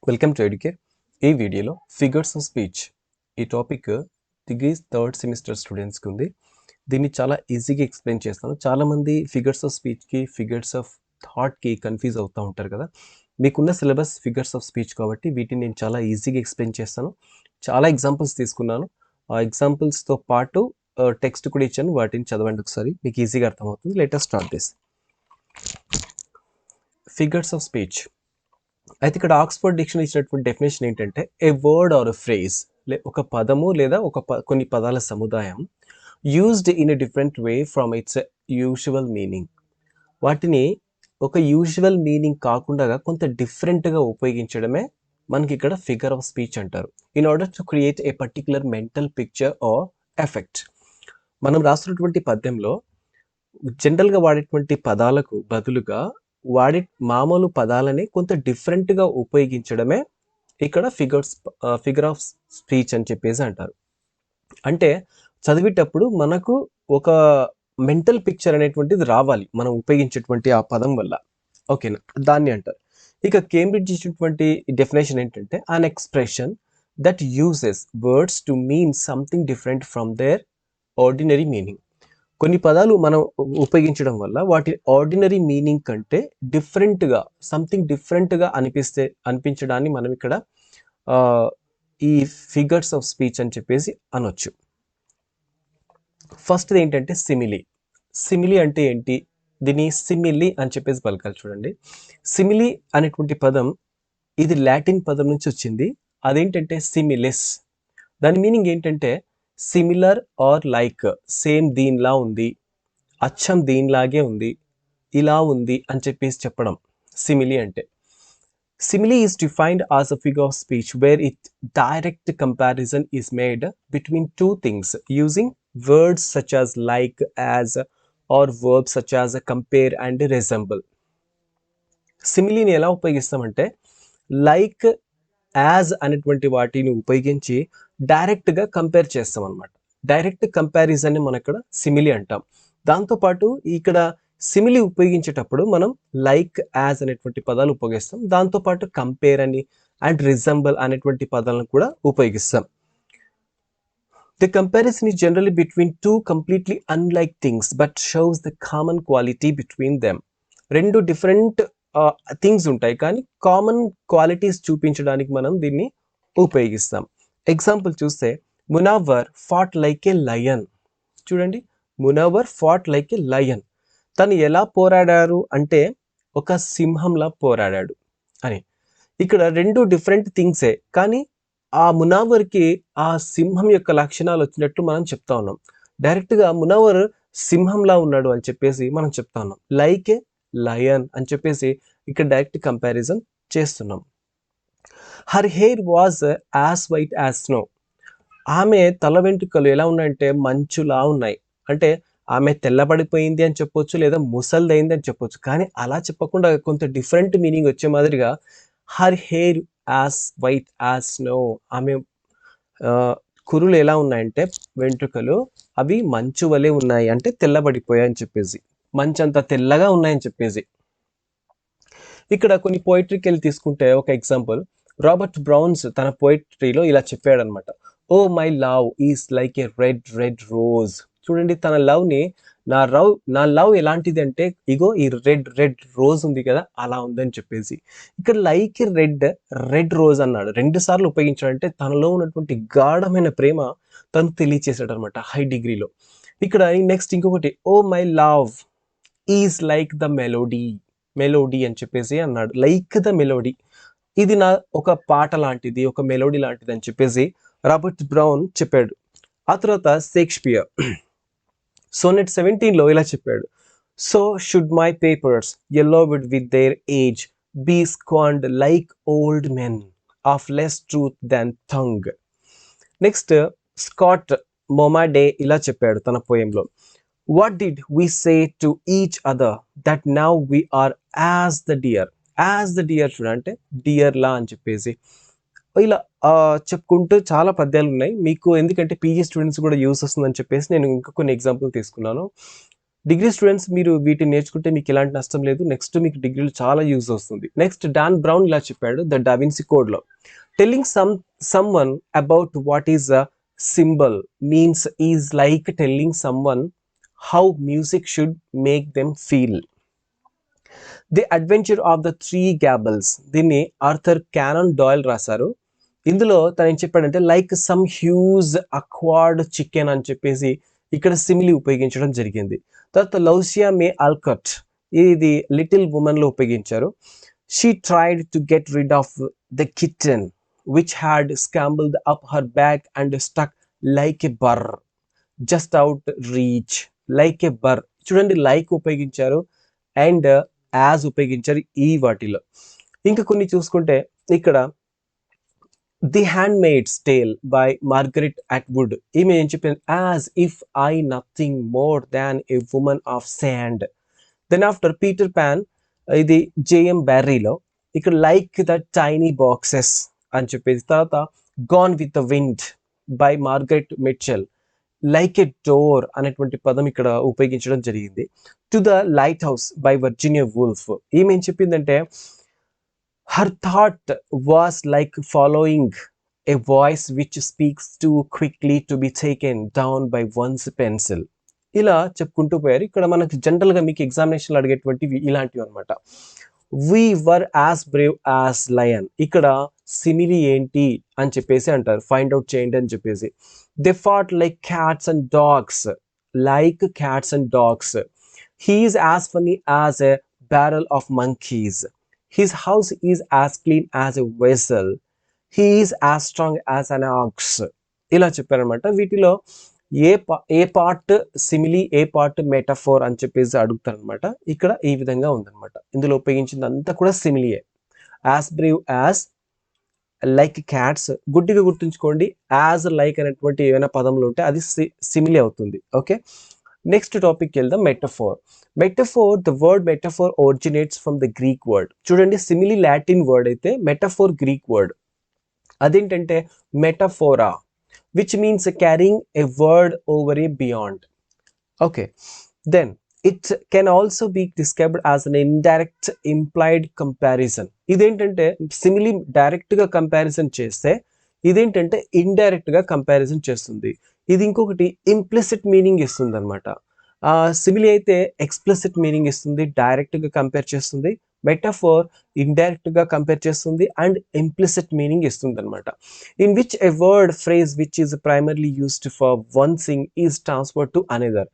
Welcome to Educare. ఈ వీడియోలో figures of speech ఈ టాపిక్ డిగ్రీ థర్డ్ సెమిస్టర్ స్టూడెంట్స్కి ఉంది. దీన్ని చాలా ఈజీగా ఎక్స్ప్లెయిన్ చేస్తాను. చాలామంది ఫిగర్స్ ఆఫ్ స్పీచ్కి ఫిగర్స్ ఆఫ్ థాట్కి కన్ఫ్యూజ్ అవుతూ ఉంటారు కదా. మీకున్న సిలబస్ ఫిగర్స్ ఆఫ్ స్పీచ్ కాబట్టి వీటిని నేను చాలా ఈజీగా ఎక్స్ప్లెయిన్ చేస్తాను. చాలా ఎగ్జాంపుల్స్ తీసుకున్నాను. ఆ ఎగ్జాంపుల్స్తో పాటు టెక్స్ట్ కూడా ఇచ్చాను, వాటిని చదవండి ఒకసారి, మీకు ఈజీగా అర్థమవుతుంది. Let us start this. Figures of speech అయితే ఇక్కడ ఆక్స్ఫర్డ్ డిక్షనరీ ఇచ్చినటువంటి డెఫినేషన్ ఏంటంటే ఏ వర్డ్ ఆర్ ఎ ఫ్రేజ్, ఒక పదము లేదా కొన్ని పదాల సముదాయం used in a different way from it's usual meaning. వాటిని ఒక యూజువల్ మీనింగ్ కాకుండా కొంత డిఫరెంట్గా ఉపయోగించడమే మనకి ఇక్కడ ఫిగర్ ఆఫ్ స్పీచ్ అంటారు. In order to create a particular mental picture or effect. మనం రాస్తున్నటువంటి పద్యంలో జనరల్గా వాడేటువంటి పదాలకు బదులుగా వాడే మామూలు పదాలని కొంత డిఫరెంట్గా ఉపయోగించడమే ఇక్కడ ఫిగర్ ఆఫ్ స్పీచ్ అని చెప్పేసి అంటారు. అంటే చదివేటప్పుడు మనకు ఒక మెంటల్ పిక్చర్ అనేటువంటిది రావాలి మనం ఉపయోగించేటువంటి ఆ పదం వల్ల. ఓకేనా, దాన్ని అంటారు. ఇక కేంబ్రిడ్జ్ ఇచ్చినటువంటి డెఫినేషన్ ఏంటంటే an expression that uses words to mean something different from their ordinary meaning. కొన్ని పదాలు మనం ఉపయోగించడం వల్ల వాటి ఆర్డినరీ మీనింగ్ కంటే డిఫరెంట్గా సంథింగ్ డిఫరెంట్గా అనిపించడాన్ని మనం ఇక్కడ ఈ ఫిగర్స్ ఆఫ్ స్పీచ్ అని చెప్పేసి అనొచ్చు. ఫస్ట్ ఏంటంటే సిమిలీ. సిమిలీ అంటే ఏంటి? దీన్ని సిమిలి అని చెప్పేసి పలకాలి. చూడండి, సిమిలీ అనేటువంటి పదం ఇది లాటిన్ పదం నుంచి వచ్చింది. అదేంటంటే సిమిలిస్. దాని మీనింగ్ ఏంటంటే సిమిలర్ ఆర్ లైక్, సేమ్ దీనిలా ఉంది, అచ్చం దీనిలాగే ఉంది, ఇలా ఉంది అని చెప్పేసి చెప్పడం సిమిలీ అంటే. Simile is defined as a figure of speech where it direct comparison is made between two things using words such as like, as or verbs such as compare and resemble. సిమిలీని ఎలా ఉపయోగిస్తామంటే like, as అనేటువంటి వాటిని ఉపయోగించి డైరెక్ట్గా compare చేస్తాం అనమాట. Direct కంపారిజన్ని మనం ఇక్కడ simile అంటాం. దాంతోపాటు ఇక్కడ సిమిలీ ఉపయోగించేటప్పుడు మనం లైక్, యాజ్ అనేటువంటి పదాలు ఉపయోగిస్తాం. దాంతోపాటు కంపేర్ అని అండ్ రిజంబుల్ అనేటువంటి పదాలను కూడా ఉపయోగిస్తాం. The comparison is generally between two completely unlike things but shows the common quality between them. రెండు డిఫరెంట్ థింగ్స్ ఉంటాయి కానీ కామన్ క్వాలిటీస్ చూపించడానికి మనం దీన్ని ఉపయోగిస్తాం. ఎగ్జాంపుల్ చూస్తే మునవ్వర్ ఫాట్ లైక్ ఏ లయన్. చూడండి, మునవ్వర్ ఫాట్ లైక్ ఏ లయన్. తను ఎలా పోరాడారు అంటే ఒక సింహంలా పోరాడాడు అని. ఇక్కడ రెండు డిఫరెంట్ థింగ్సే కానీ ఆ మునవ్వర్కి ఆ సింహం యొక్క లక్షణాలు వచ్చినట్లు మనం చెప్తా ఉన్నాం. డైరెక్ట్గా మునవ్వర్ సింహంలా ఉన్నాడు అని చెప్పేసి మనం చెప్తా ఉన్నాం. లైక్ ఏ లయన్ అని చెప్పేసి ఇక్కడ డైరెక్ట్ కంపారిజన్ చేస్తున్నాం. Her hair was as white as snow. ఆమె తల వెంట్రుకలు ఎలా ఉన్నాయంటే మంచులా ఉన్నాయి. అంటే ఆమె తెల్లబడిపోయింది అని చెప్పొచ్చు, లేదా ముసల్దైంది అని చెప్పొచ్చు. కానీ అలా చెప్పకుండా కొంత డిఫరెంట్ మీనింగ్ వచ్చే మాదిరిగా her hair as white as snow. ఆమె కురులు ఎలా ఉన్నాయంటే వెంట్రుకలు అవి మంచు వలె ఉన్నాయి, అంటే తెల్లబడిపోయాయి అని చెప్పేసి, మంచంత తెల్లగా ఉన్నాయని చెప్పేసి. ఇక్కడ కొన్ని పోయిటరీకి వెళ్ళి తీసుకుంటే ఒక ఎగ్జాంపుల్, రాబర్ట్ బ్రౌన్స్ తన పోయిటరీలో ఇలా చెప్పాడనమాట. O my love is like a red red rose. చూడండి, తన లవ్ని నా లవ్ ఎలాంటిది అంటే ఇగో ఈ రెడ్ రెడ్ రోజ్ ఉంది కదా అలా ఉందని చెప్పేసి. ఇక్కడ లైక్ రెడ్ రోజ్ అన్నాడు, 2 సార్లు ఉపయోగించాడంటే తనలో ఉన్నటువంటి గాఢమైన ప్రేమ తను తెలియచేశాడు అనమాట హై డిగ్రీలో. ఇక్కడ నెక్స్ట్ ఇంకొకటి, O my love is like the melody అని చెప్పేసి అన్నాడు. లైక్ ద మెలోడీ, ఇది నా ఒక పాట లాంటిది, ఒక మెలోడీ లాంటిది అని చెప్పేసి రాబర్ట్ బ్రౌన్ చెప్పాడు. ఆ తర్వాత షేక్స్పియర్ సోనెట్ 17లో ఇలా చెప్పాడు. So should my papers yellowed with their age be scorned like old men of less truth than tongue. Next Scott Momaday ఇలా చెప్పాడు తన పోయంలో. What did we say to each other that now we are as the deer? As the deer చూడంటే deer లా అని చెప్పేసి ఇలా చెప్పుకుంటూ చాలా పద్యాలు ఉన్నాయి. మీకు ఎందుకంటే పీజీ స్టూడెంట్స్ కూడా యూస్ వస్తుందని చెప్పేసి నేను ఇంకా కొన్ని ఎగ్జాంపుల్ తీసుకున్నాను. డిగ్రీ స్టూడెంట్స్ మీరు వీటిని నేర్చుకుంటే మీకు ఎలాంటి నష్టం లేదు. నెక్స్ట్ మీకు డిగ్రీలో చాలా యూజ్ వస్తుంది. నెక్స్ట్ డాన్ బ్రౌన్ ఇలా చెప్పాడు ద డావిన్సీ కోడ్లో, telling someone about what is a symbol means is like telling someone how music should make them feel. The adventure of the three gables, దీన్ని Arthur Conan Doyle రాశారు. ఇందులో తను ఏం చెప్పాడంటే like some huge awkward chicken అని చెప్పేసి ఇక్కడ simile ఉపయోగించడం జరిగింది. తర్వాత లౌసియా మే ఆల్కట్, ఇది లిటిల్ ఉమెన్ లో ఉపయోగించారు. She tried to get rid of the kitten which had scrambled up her back and stuck like a burr just out reach. Like a burr, చూడండి లైక్ ఉపయోగించారు అండ్ యాజ్ ఉపయోగించారు ఈ వాటిలో. ఇంకా కొన్ని చూసుకుంటే ఇక్కడ the handmaid's tale by Margaret Atwood, ఈమె ఏం చెప్పింది, as if I nothing more than a woman of sand. Then after Peter Pan, ఇది జేఎం బ్యార్రీలో, ఇక్కడ లైక్ ద టైనీ బాక్సెస్ అని చెప్పేసి. తర్వాత gone with the wind by Margaret Mitchell, like a door అనేటువంటి పదం ఇక్కడ ఉపయోగించడం జరిగింది. To the lighthouse by Virginia Woolf, ఈమె ఏం చెప్పిందంటే her thought was like following A voice which speaks two quickly to be taken down by once pencil. ఇలా చెప్పుకుంటూ పోయారు. ఇక్కడ మనకి జనరల్గా మీకు ఎగ్జామినేషన్లో అడిగేటువంటివి ఇలాంటివి అనమాట. We were as brave as lion, ఇక్కడ సిమిలి ఏంటి అని చెప్పేసి అంటారు, ఫైండ్ అవుట్ చేయండి అని చెప్పేసి. They fought like cats and dogs, like cats and dogs. He is as funny as a barrel of monkeys. His house is as clean as a vessel. He is as strong as an ox. ఇలా చెప్పారనమాట. వీటిలో ఏ part simile, ఏ part metaphor అని చెప్పేసి అడుగుతారనమాట. ఇక్కడ ఈ విధంగా ఉందన్నమాట. ఇందులో ఉపయోగించింది అంతా కూడా సిమిలియే. As brave as, like cats, గుడ్డిగా గుర్తుంచుకోండి. యాజ్ లైక్ అనేటువంటి ఏమైనా పదములు ఉంటే అది సిమిలి అవుతుంది. ఓకే, నెక్స్ట్ టాపిక్కి వెళ్దాం. Metaphor. Metaphor, the word metaphor originates from the Greek word. చూడండి సిమిలి లాటిన్ వర్డ్ అయితే మెటఫోర్ గ్రీక్ వర్డ్. అదేంటంటే మెటఫోరా, which means carrying a word over a beyond. Okay, then it can also be described as an indirect implied comparison. ఇదేంటంటే simile direct గా comparison చేస్తే, ఇదేంటంటే indirect గా comparison చేస్తుంది. ఇది ఇంకొకటి ఇంప్లిసిట్ మీనింగ్ ఇస్తుంది అనమాట. సిమిలి అయితే ఎక్స్ప్లిసిట్ మీనింగ్ ఇస్తుంది, డైరెక్ట్ గా కంపేర్ చేస్తుంది. మెటాఫోర్ ఇండైరెక్ట్ గా కంపేర్ చేస్తుంది అండ్ ఇంప్లిసిట్ మీనింగ్ ఇస్తుంది అనమాట. In which a word phrase which is primarily used for one thing is transfer to another.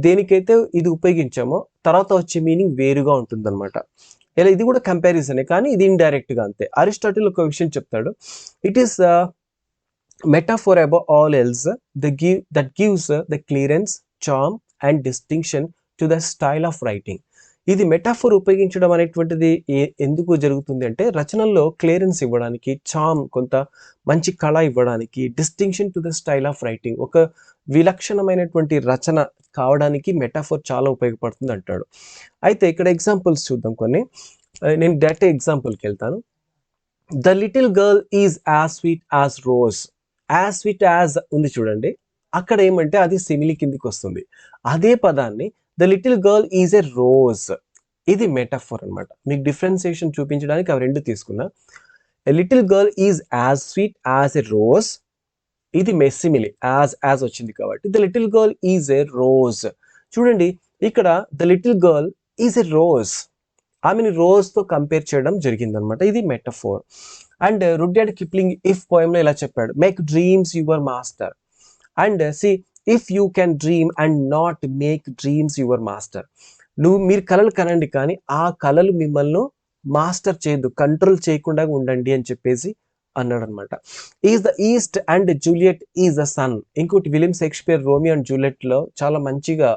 దేనికైతే ఇది ఉపయోగించామో తర్వాత వచ్చే మీనింగ్ వేరుగా ఉంటుంది అనమాట. ఇలా ఇది కూడా కంపారిజనే, కానీ ఇది ఇండైరెక్ట్ గా అంతే. అరిస్టాటిల్ ఒక విషయం చెప్తాడు, it is metaphor above all else that gives the clearance, charm and distinction to the style of writing. ఇది మెటాఫోర్ ఉపయోగించడం అనేటువంటిది ఎందుకు జరుగుతుంది అంటే రచనల్లో క్లియరెన్స్ ఇవ్వడానికి, చామ్ కొంత మంచి కళ ఇవ్వడానికి, distinction to the style of writing, ఒక విలక్షణమైనటువంటి రచన కావడానికి మెటాఫోర్ చాలా ఉపయోగపడుతుంది అంటాడు. అయితే ఇక్కడ ఎగ్జాంపుల్స్ చూద్దాం కొన్ని. నేను డైరెక్ట్ ఎగ్జాంపుల్కి వెళ్తాను. The little girl is as sweet as rose. As sweet as ఉంది చూడండి, అక్కడ ఏమంటే అది సిమిలి కిందికి వస్తుంది. అదే పదాన్ని the little girl is a rose, ఇది మెటాఫోర్ అనమాట. మీకు డిఫరెన్సియేషన్ చూపించడానికి అవి రెండు తీసుకున్నా. A little girl is as sweet as a rose, ఇది సిమిలి, యాజ్ వచ్చింది కాబట్టి. The little girl is a rose. చూడండి ఇక్కడ the little girl is a rose, ఆమెని రోజ్తో కంపేర్ చేయడం జరిగిందనమాట. ఇది metaphor. And Rudyard Kipling if పోయంలో ఇలా చెప్పాడు, make dreams your master. And see if you can dream and not make dreams your master. మీరు కళలు కనండి కానీ ఆ కళలు మిమ్మల్ని మాస్టర్ చేయొద్దు, కంట్రోల్ చేయకుండా ఉండండి అని చెప్పేసి అన్నాడు అనమాట. Is the east and Juliet is the sun. ఇంకోటి William Shakespeare Romeo and Juliet లో చాలా మంచిగా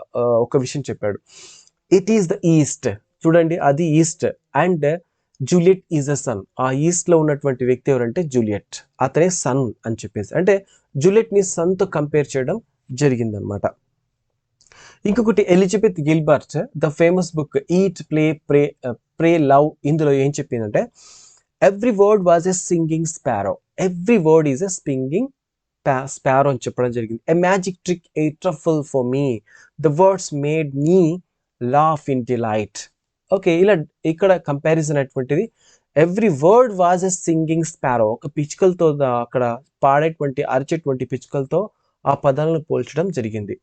ఒక విషయం చెప్పాడు. ఇట్ ఈస్ ద ఈస్ట్, చూడండి అది east, and Juliet is the sun. ఆ ఈస్ట్ లో ఉన్నటువంటి వ్యక్తి ఎవరంటే జూలియట్, అతనే సన్ అని చెప్పేసి, అంటే జూలియట్ ని సన్ తో కంపేర్ చేయడం జరిగిందనమాట. ఇంకొకటి Elizabeth Gilbert the famous book eat play pray love, ఇందులో ఏం చెప్పిందంటే every word was a singing sparrow. Every word is a singing sparrow అని చెప్పడం జరిగింది. ఎ magic trick, A truffle for me, the words made me laugh in delight. Okay, ఇలా ఇక్కడ comparison అటువంటిది. Every word was a singing sparrow. ఒక పిచ్చుకలతో అక్కడ పాడేటువంటి అరిచేటువంటి పిచ్చుకలతో ఆ పదాలను పోల్చడం జరిగింది.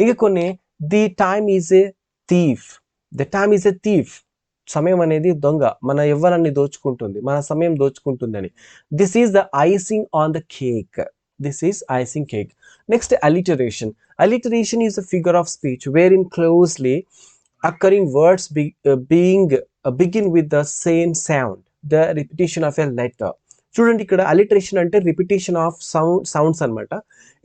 ఇంకా కొన్ని, the time is a thief. The time is a thief. సమయం అనేది దొంగ, మన యవ్వనాన్ని దోచుకుంటుంది, మన సమయం దోచుకుంటుందని. This is the icing on the cake. This is icing cake. Next, alliteration. Alliteration is a figure of speech wherein closely occurring words begin with the same sound, the repetition of a letter. చూడండి, ఇక్కడ alliteration అంటే repetition of sounds అనమాట.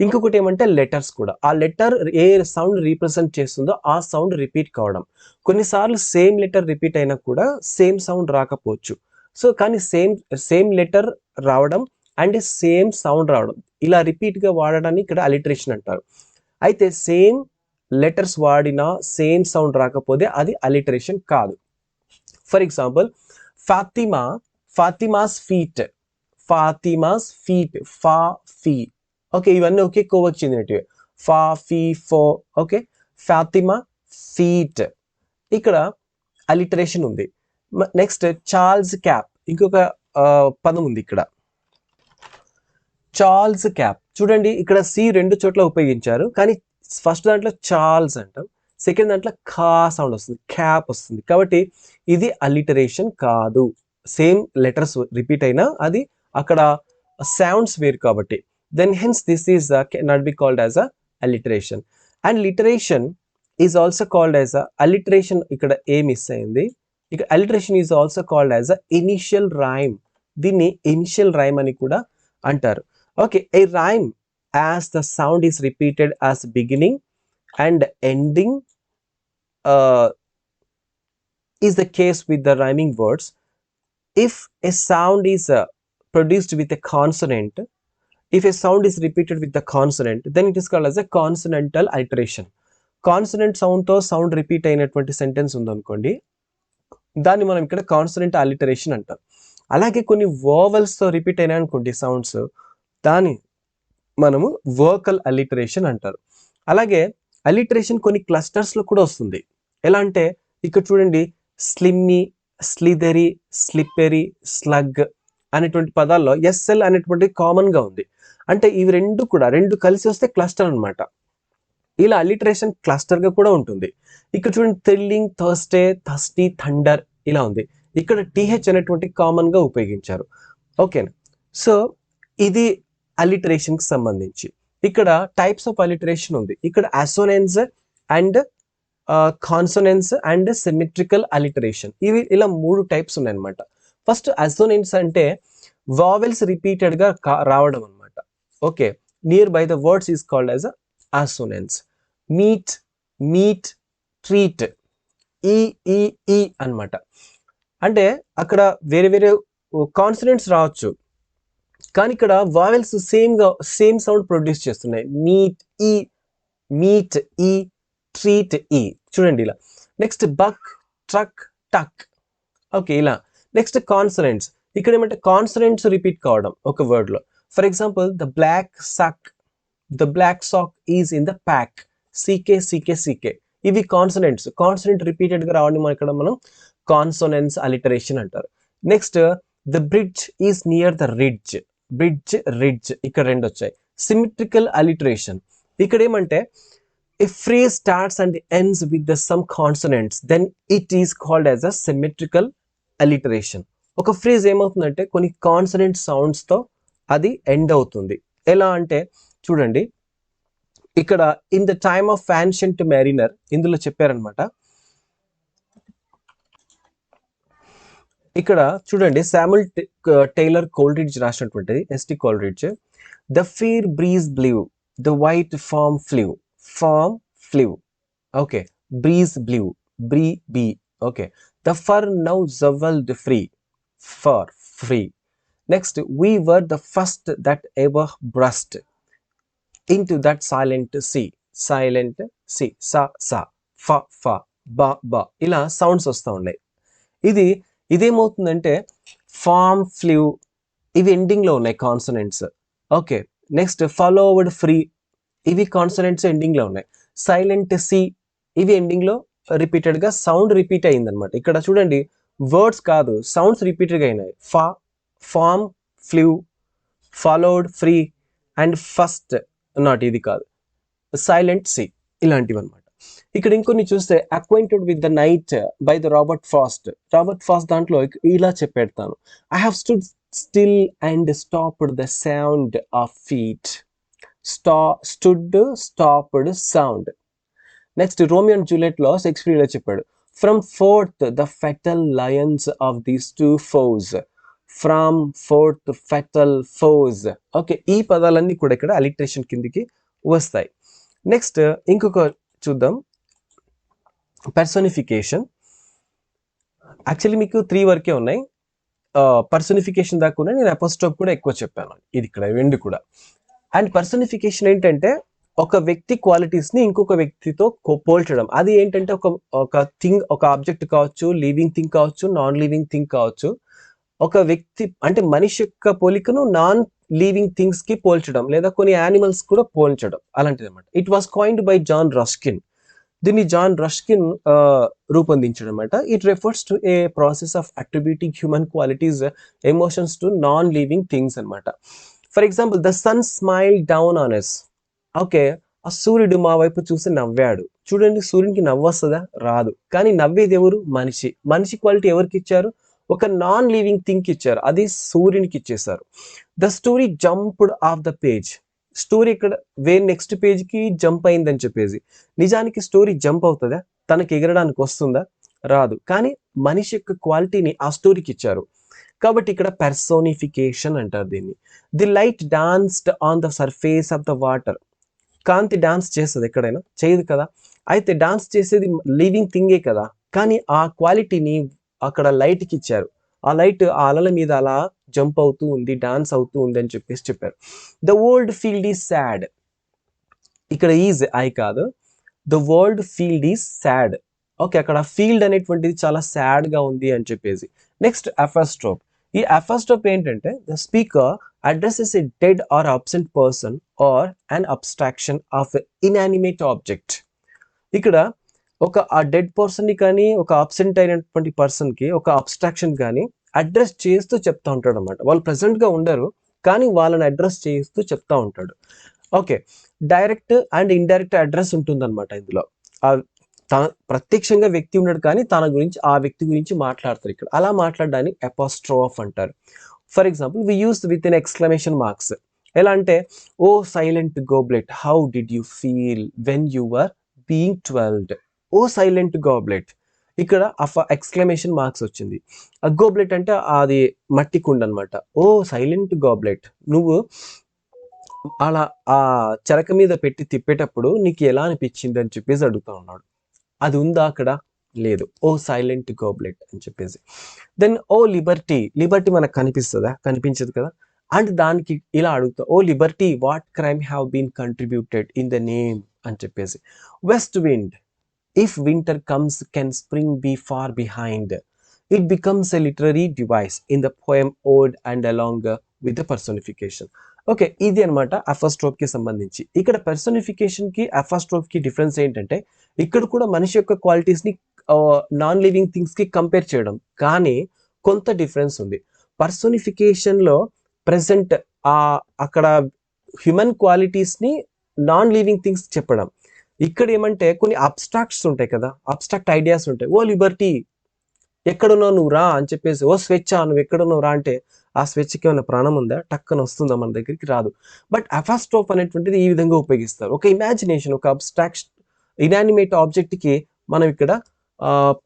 ఇంకొకటి ఏమంటే letters కూడా. ఆ letter A sound represent చేస్తుందో ఆ సౌండ్ రిపీట్ కావడం. కొన్నిసార్లు సేమ్ లెటర్ రిపీట్ అయినా కూడా సేమ్ సౌండ్ రాకపోవచ్చు. సో కానీ సేమ్ లెటర్ రావడం అండ్ సేమ్ సౌండ్ రావడం, ఇలా రిపీట్గా వాడడాన్ని ఇక్కడ అలిటరేషన్ అంటారు. అయితే సేమ్ లెటర్స్ వాడినా సేమ్ సౌండ్ రాకపోతే అది అలిటరేషన్ కాదు. For example, Fatima's feet. ఫా ఫీ. ఓకే, ఇవన్నీ ఒకే కోవకు చెందినటివి. ఫా ఫీ ఫో. Okay, Fatima feet. ఇక్కడ అలిటరేషన్ ఉంది. Next, Charles cap. ఇంకొక పదం ఉంది ఇక్కడ, చార్ల్స్ క్యాప్. చూడండి, ఇక్కడ సి రెండు చోట్ల ఉపయోగించారు, కానీ ఫస్ట్ దాంట్లో చార్ల్స్ అంటాం, సెకండ్ దాంట్లో ఖా సౌండ్ వస్తుంది, క్యాప్ వస్తుంది. కాబట్టి ఇది అలిటరేషన్ కాదు. సేమ్ లెటర్స్ రిపీట్ అయినా అది అక్కడ సౌండ్స్ వేరు కాబట్టి. Then hence this is not be called as a alliteration. And literation is also called as a alliteration. ఇక్కడ ఏ మిస్ అయింది, ఇక్కడ alliteration is also called as a initial rhyme. దీన్ని initial rhyme అని కూడా అంటారు. Okay, a rhyme as the sound is repeated as beginning and ending is the case with the rhyming words. If a sound is produced with a consonant, if a sound is repeated with the consonant, then it is called as a consonantal alliteration. Consonant sound తో sound repeat అయినటువంటి sentence ఉందనుకోండి, దాన్ని మనం ఇక్కడ consonant alliteration అంటాం. అలాగే కొన్ని vowels తో రిపీట్ అయినా అనుకోండి సౌండ్స్, దాని మనము వోకల్ అలిటరేషన్ అంటారు. అలాగే అలిటరేషన్ కొన్ని క్లస్టర్స్ లో కూడా వస్తుంది. ఎలా అంటే ఇక్కడ చూడండి, స్లిమ్మి, స్లిదరీ, స్లిప్పెరీ, స్లగ్ అనేటువంటి పదాల్లో ఎస్ఎల్ అనేటువంటి కామన్ గా ఉంది. అంటే ఇవి రెండు కలిసి వస్తే క్లస్టర్ అనమాట. ఇలా అలిటరేషన్ క్లస్టర్ గా కూడా ఉంటుంది. ఇక్కడ చూడండి, థ్రిల్లింగ్, థర్స్డే, థర్స్టీ, థండర్ ఇలా ఉంది. ఇక్కడ టీహెచ్ అనేటువంటి కామన్ గా ఉపయోగించారు. ఓకేనా? సో ఇది అలిటరేషన్ కి సంబంధించి. ఇక్కడ టైప్స్ ఆఫ్ అలిటరేషన్ ఉంది. ఇక్కడ అసోనెన్స్ అండ్ కాన్సోనెన్స్ అండ్ సిమెట్రికల్ అలిటరేషన్, ఇవి ఇలా 3 టైప్స్ ఉన్నాయి అనమాట. ఫస్ట్ అసోనెన్స్ అంటే వావెల్స్ రిపీటెడ్ గా రావడం అనమాట. Okay, near by the words is called as assonance. Meet, treat, ఈ అనమాట. అంటే అక్కడ వేరే వేరే కాన్సనెంట్స్ రావచ్చు, కానీ ఇక్కడ వావెల్స్ సేమ్ సౌండ్ ప్రొడ్యూస్ చేస్తున్నాయి. Meet E, treat E. చూడండి ఇలా. Next buck, truck, tuck. Okay, ఇలా. Next consonants. ఇక్కడ ఏమంటే కాన్సనెంట్స్ రిపీట్ కావడం ఒక వర్డ్ లో. For example, the black sack is in the pack. C K. ఇవి కాన్సనెంట్స్. కాన్సనెంట్ రిపీటెడ్ గా రావడం ఇక్కడ మనం కాన్సోనెన్స్ అలిటరేషన్ అంటారు. Next, the bridge is near the ridge. Ridge ఇక్కడ 2 వచ్చాయి. Symmetrical alliteration. ఇక్కడ ఏమంటే if phrase starts and ends with the some consonants, then it is called as a symmetrical alliteration. ఒక ఫ్రేజ్ ఏమవుతుందంటే కొన్ని కాన్సనెంట్ సౌండ్స్ తో అది ఎండ్ అవుతుంది. ఎలా అంటే చూడండి, ఇక్కడ in the time of ancient mariner ఇందులో చెప్పారనమాట. ఇక్కడ చూడండి, శామ్యుల్ టైలర్ కోల్రిడ్జ్ రాసినటువంటిది, ST Coleridge. The fair breeze blew, the white foam flew. Okay, breeze blew, B. Okay, the furrow followed free. Next, we were the first that ever burst into that silent sea. సా, ఫ, బా ఇలా sounds వస్తూ ఉన్నాయి. ఇదేమవుతుందంటే form, ఫ్లీవ్ ఇవి ending లో ఉన్నాయి consonants. Okay, next followed free, ఇవి consonants ఎండింగ్లో ఉన్నాయి. సైలెంట్ సి, ఇవి ఎండింగ్లో రిపీటెడ్గా సౌండ్ రిపీట్ అయిందనమాట. ఇక్కడ చూడండి వర్డ్స్ కాదు సౌండ్స్ రిపీటెడ్గా అయినాయి. Foam, flew, followed, free and first not, ఇది కాదు సైలెంట్ సి, ఇలాంటివి అనమాట. ఇక్కడ ఇంకొన్ని చూస్తే acquainted with the night by the Robert Frost దాంట్లో ఇలా చెప్పెడతాను. I have stood still and stopped the sound of feet. Stopped sound. Next Romeo and Juliet లో షేక్స్పియర్ ఇలా చెప్పాడు, from forth the fatal loins of these two foes. From forth fatal foes. Okay, ఈ పదాలన్నీ కూడా ఇక్కడ alliteration కిందికి వస్తాయి. Next ఇంకొక చూద్దాం, పర్సోనిఫికేషన్. యాక్చువల్లీ మీకు 3 వరకే ఉన్నాయి. పర్సోనిఫికేషన్ దాకా ఉన్నాయి, నేను అపోస్ట్రోఫ్ కూడా ఎక్కువ చెప్పాను, ఇది ఇక్కడ 2 కూడా. అండ్ పర్సోనిఫికేషన్ ఏంటంటే ఒక వ్యక్తి క్వాలిటీస్ని ఇంకొక వ్యక్తితో పోల్చడం. అది ఏంటంటే ఒక థింగ్, ఒక ఆబ్జెక్ట్ కావచ్చు, లివింగ్ థింగ్ కావచ్చు, నాన్ లివింగ్ థింగ్ కావచ్చు. ఒక వ్యక్తి అంటే మనిషి యొక్క పోలికను నాన్ లివింగ్ థింగ్స్ కి పోల్చడం, లేదా కొన్ని యానిమల్స్ కూడా పోల్చడం, అలాంటిది అనమాట. It was coined by John Ruskin. దీన్ని జాన్ రస్కిన్ రూపొందించడం అనమాట. It refers to a process of attributing human qualities, emotions to non living things అనమాట. For example, the sun smile down on us. Okay, ఆ సూర్యుడు మా వైపు చూసి నవ్వాడు. చూడండి, సూర్యునికి నవ్వు వస్తుందా? రాదు. కానీ నవ్వేది ఎవరు? మనిషి క్వాలిటీ ఎవరికి ఇచ్చారు? ఒక నాన్ లివింగ్ థింగ్ ఇచ్చారు, అది సూర్యునికి ఇచ్చేసారు. The story jumped of the page. Story ఇక్కడ నెక్స్ట్ పేజ్కి జంప్ అయిందని చెప్పేసి, నిజానికి స్టోరీ జంప్ అవుతుందా? తనకి ఎగరడానికి వస్తుందా? రాదు. కానీ మనిషి యొక్క క్వాలిటీని ఆ స్టోరీకి ఇచ్చారు. కాబట్టి ఇక్కడ పర్సోనిఫికేషన్ అంటారు దీన్ని. The light danced on the surface of the water. కాంతి డాన్స్ చేస్తుంది ఎక్కడైనా? చేయదు కదా. అయితే డాన్స్ చేసేది లివింగ్ థింగే కదా, కానీ ఆ క్వాలిటీని అక్కడ లైట్కి ఇచ్చారు. ఆ లైట్ ఆ అలల మీద అలా జంప్ అవుతూ ఉంది, డాన్స్ అవుతూ ఉంది అని చెప్పేసి చెప్పారు. The world field is sad. ఇక్కడ ఈజ్ ఐ కాదు, the world field is sad. Okay, అక్కడ ఫీల్డ్ అనేటువంటిది చాలా సాడ్ గా ఉంది అని చెప్పేసి. నెక్స్ట్ అఫస్ట్రోఫ్. ఈ అఫస్ట్రోఫ్ ఏంటంటే the speaker addresses a dead or absent person are an abstraction of inanimate object. ఇక్కడ ఒక ఆ డెడ్ పర్సన్ని కానీ, ఒక అబ్సెంట్ అయినటువంటి పర్సన్కి ఒక అబ్స్ట్రాక్షన్ కానీ అడ్రస్ చేస్తూ చెప్తా ఉంటాడు అనమాట. వాళ్ళు ప్రెసెంట్గా ఉండరు, కానీ వాళ్ళని అడ్రస్ చేస్తూ చెప్తా ఉంటాడు. Okay, direct and indirect address ఉంటుందన్నమాట ఇందులో. ప్రత్యక్షంగా వ్యక్తి ఉన్నాడు, కానీ తన గురించి ఆ వ్యక్తి గురించి మాట్లాడతారు ఇక్కడ. అలా మాట్లాడడాన్ని అపాస్ట్రోఫ్ అంటారు. For example, we use with in exclamation marks. ఎలా అంటే, O silent goblet how did you feel when you were being 12. O silent goblet, ఇక్కడ ఎక్స్క్లమేషన్ మార్క్స్ వచ్చింది. ఆ గోబ్లెట్ అంటే అది మట్టి కుండ అనమాట. ఓ సైలెంట్ గోబ్లెట్, నువ్వు అలా ఆ చెరక మీద పెట్టి తిప్పేటప్పుడు నీకు ఎలా అనిపించింది అని చెప్పేసి అడుగుతా ఉన్నాడు. అది ఉందా అక్కడ? లేదు. ఓ సైలెంట్ గోబ్లెట్ అని చెప్పేసి. దెన్ ఓ లిబర్టీ మనకు కనిపిస్తుందా? కనిపించదు కదా. అండ్ దానికి ఇలా అడుగుతా, O liberty what crime have been contributed in the name అని చెప్పేసి. West wind, if winter comes can spring be far behind. It becomes a literary device in the poem ode and along with the personification. Okay, ఇది అనమాట అఫస్ట్రోఫ్ కి సంబంధించి. ఇక్కడ personification కి అఫస్ట్రోఫ్ కి difference ఏంటంటే, ఇక్కడ కూడా మనిషి యొక్క క్వాలిటీస్ ని నాన్ లివింగ్ థింగ్స్ కి కంపేర్ చేయడం, కానీ కొంత డిఫరెన్స్ ఉంది. పర్సోనిఫికేషన్ లో ప్రెసెంట్ అక్కడ హ్యూమన్ క్వాలిటీస్ ని నాన్ లివింగ్ థింగ్స్ చెప్పడం. ఇక్కడ ఏమంటే కొన్ని అబ్స్ట్రాక్ట్స్ ఉంటాయి కదా, అబ్స్ట్రాక్ట్ ఐడియాస్ ఉంటాయి. ఓ లిబర్టీ ఎక్కడున్నావు నువ్వు రా అని చెప్పేసి, ఓ స్వేచ్ఛ నువ్వు ఎక్కడున్నావు రా అంటే, ఆ స్వేచ్ఛకి ఏమైనా ప్రాణం ఉందా? టక్కన వస్తుందా మన దగ్గరికి? రాదు. బట్ అఫస్ట్రోఫ్ అనేటువంటిది ఈ విధంగా ఉపయోగిస్తారు. ఒక ఇమాజినేషన్, ఒక అబ్స్ట్రాక్ట్ ఇనానిమేట్ ఆబ్జెక్ట్కి మనం ఇక్కడ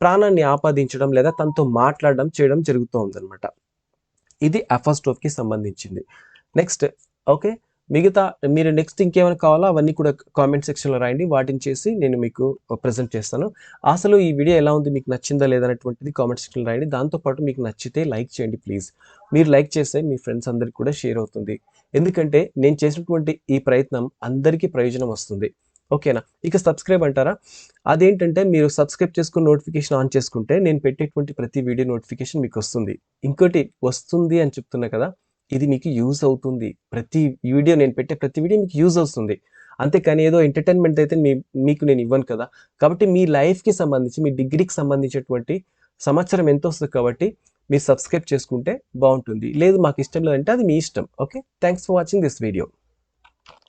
ప్రాణాన్ని ఆపాదించడం లేదా తనతో మాట్లాడడం చేయడం జరుగుతూ ఉందన్నమాట. ఇది అఫస్ట్రోఫ్కి సంబంధించింది. నెక్స్ట్ ఓకే, మిగతా మీరు నెక్స్ట్ ఇంకేమైనా కావాలో అవన్నీ కూడా కామెంట్ సెక్షన్లో రాయండి, వాటిని చేసి నేను మీకు ప్రజెంట్ చేస్తాను. అసలు ఈ వీడియో ఎలా ఉంది, మీకు నచ్చిందా లేదనేటువంటిది కామెంట్ సెక్షన్లో రాయండి. దాంతోపాటు మీకు నచ్చితే లైక్ చేయండి ప్లీజ్. మీరు లైక్ చేస్తే మీ ఫ్రెండ్స్ అందరికి కూడా షేర్ అవుతుంది, ఎందుకంటే నేను చేసినటువంటి ఈ ప్రయత్నం అందరికీ ప్రయోజనం వస్తుంది. ఓకేనా? ఇక సబ్స్క్రైబ్ అంటారా? అదేంటంటే మీరు సబ్స్క్రైబ్ చేసుకుని నోటిఫికేషన్ ఆన్ చేసుకుంటే నేను పెట్టేటువంటి ప్రతి వీడియో నోటిఫికేషన్ మీకు వస్తుంది. ఇంకోటి వస్తుంది అని చెప్తున్నా కదా, ఇది మీకు యూజ్ అవుతుంది. ప్రతి వీడియో నేను పెట్టే ప్రతి వీడియో మీకు యూజ్ అవుతుంది. అంతేకాని ఏదో ఎంటర్టైన్మెంట్ అయితే మీకు నేను ఇవ్వను కదా. కాబట్టి మీ లైఫ్కి సంబంధించి మీ డిగ్రీకి సంబంధించినటువంటి సమాచారం ఎంత వస్తుంది కాబట్టి మీరు సబ్స్క్రైబ్ చేసుకుంటే బాగుంటుంది. లేదు మాకు ఇష్టం లేదంటే అది మీ ఇష్టం. Okay, thanks for watching this video.